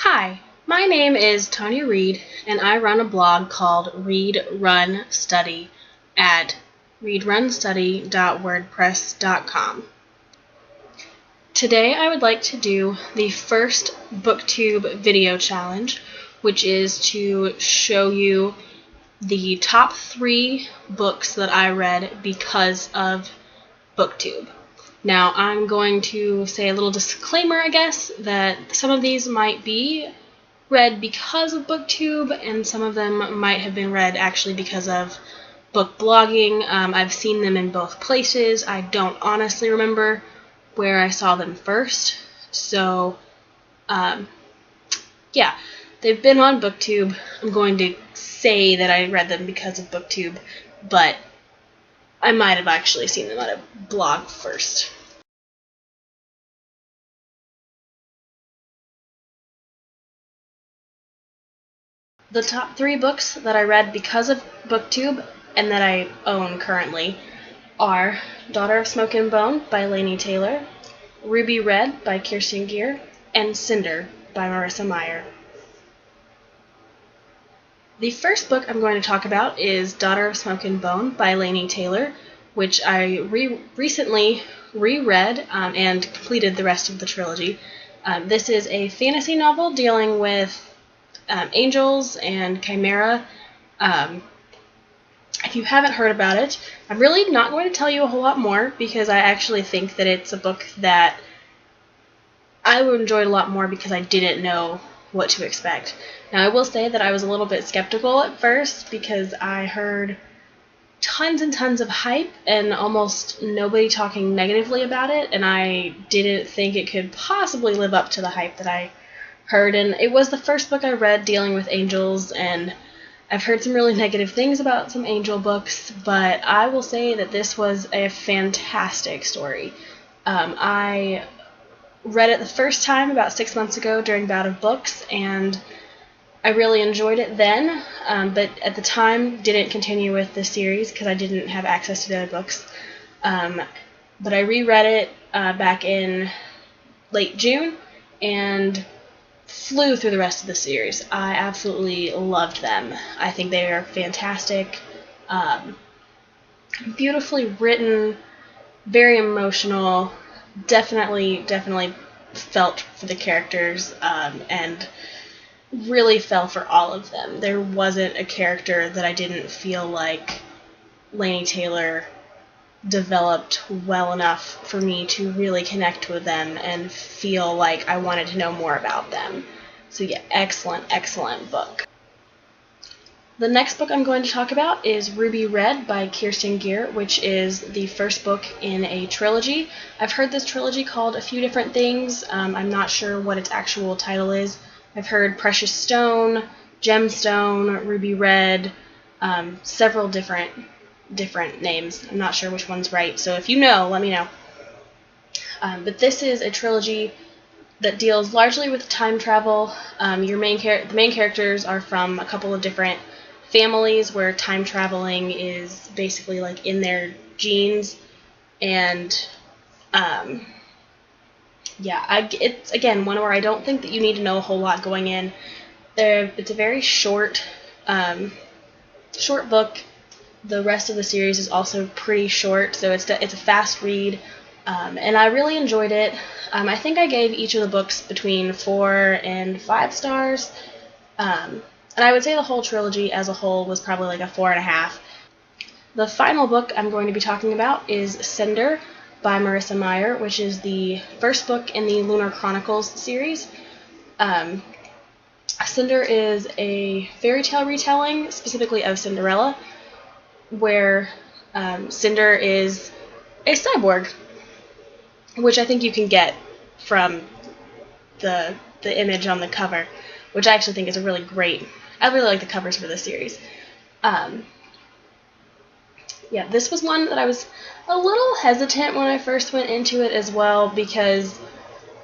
Hi, my name is Tanya Reed, and I run a blog called Read Run Study at readrunstudy.wordpress.com. Today I would like to do the first BookTube video challenge, which is to show you the top 3 books that I read because of BookTube. Now, I'm going to say a little disclaimer, I guess, that some of these might be read because of BookTube, and some of them might have been read actually because of book blogging. I've seen them in both places. I don't honestly remember where I saw them first. So, yeah, they've been on BookTube. I'm going to say that I read them because of BookTube, but I might have actually seen them on a blog first. The top 3 books that I read because of BookTube and that I own currently are Daughter of Smoke and Bone by Laini Taylor, Ruby Red by Kirsten Gier, and Cinder by Marissa Meyer. The first book I'm going to talk about is Daughter of Smoke and Bone by Laini Taylor, which I recently reread and completed the rest of the trilogy. This is a fantasy novel dealing with angels and chimera. If you haven't heard about it, I'm really not going to tell you a whole lot more because I actually think that it's a book that I would enjoy a lot more because I didn't know what to expect. Now, I will say that I was a little bit skeptical at first because I heard tons and tons of hype and almost nobody talking negatively about it, and I didn't think it could possibly live up to the hype that I heard. And it was the first book I read dealing with angels, and I've heard some really negative things about some angel books, but I will say that this was a fantastic story. I read it the first time about 6 months ago during Bout of Books, and I really enjoyed it then, but at the time didn't continue with the series because I didn't have access to the other books. But I reread it back in late June and flew through the rest of the series. I absolutely loved them. I think they are fantastic, beautifully written, very emotional, definitely felt for the characters, and really fell for all of them. There wasn't a character that I didn't feel like Laini Taylor developed well enough for me to really connect with them and feel like I wanted to know more about them. So yeah, excellent book. The next book I'm going to talk about is Ruby Red by Kirsten Gier, which is the first book in a trilogy. I've heard this trilogy called a few different things. I'm not sure what its actual title is. I've heard Precious Stone, Gemstone, Ruby Red, several different names. I'm not sure which one's right, so if you know, let me know. But this is a trilogy that deals largely with time travel. The main characters are from a couple of different families where time traveling is basically like in their genes, and it's again one where I don't think that you need to know a whole lot going in. It's a very short book. The rest of the series is also pretty short, so it's a fast read, and I really enjoyed it. I think I gave each of the books between 4 and 5 stars, and I would say the whole trilogy as a whole was probably like a 4.5. The final book I'm going to be talking about is Cinder by Marissa Meyer, which is the first book in the Lunar Chronicles series. Cinder is a fairy tale retelling, specifically of Cinderella, where Cinder is a cyborg, which I think you can get from the image on the cover, which I actually think is a really great. I really like the covers for this series. Yeah, this was one that I was a little hesitant when I first went into it as well, because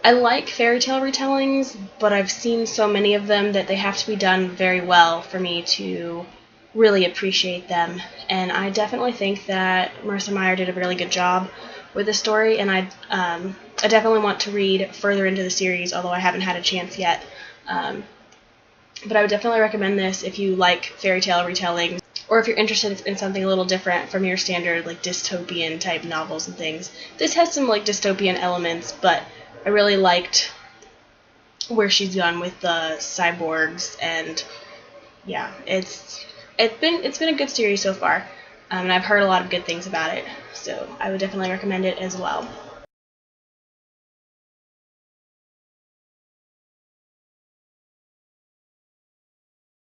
I like fairy tale retellings, but I've seen so many of them that they have to be done very well for me to really appreciate them. And I definitely think that Marissa Meyer did a really good job with the story, and I definitely want to read further into the series, although I haven't had a chance yet. But I would definitely recommend this if you like fairy tale retellings, or if you're interested in something a little different from your standard like dystopian type novels and things. This has some like dystopian elements, but I really liked where she's gone with the cyborgs, and yeah, it's been a good series so far, and I've heard a lot of good things about it, so I would definitely recommend it as well.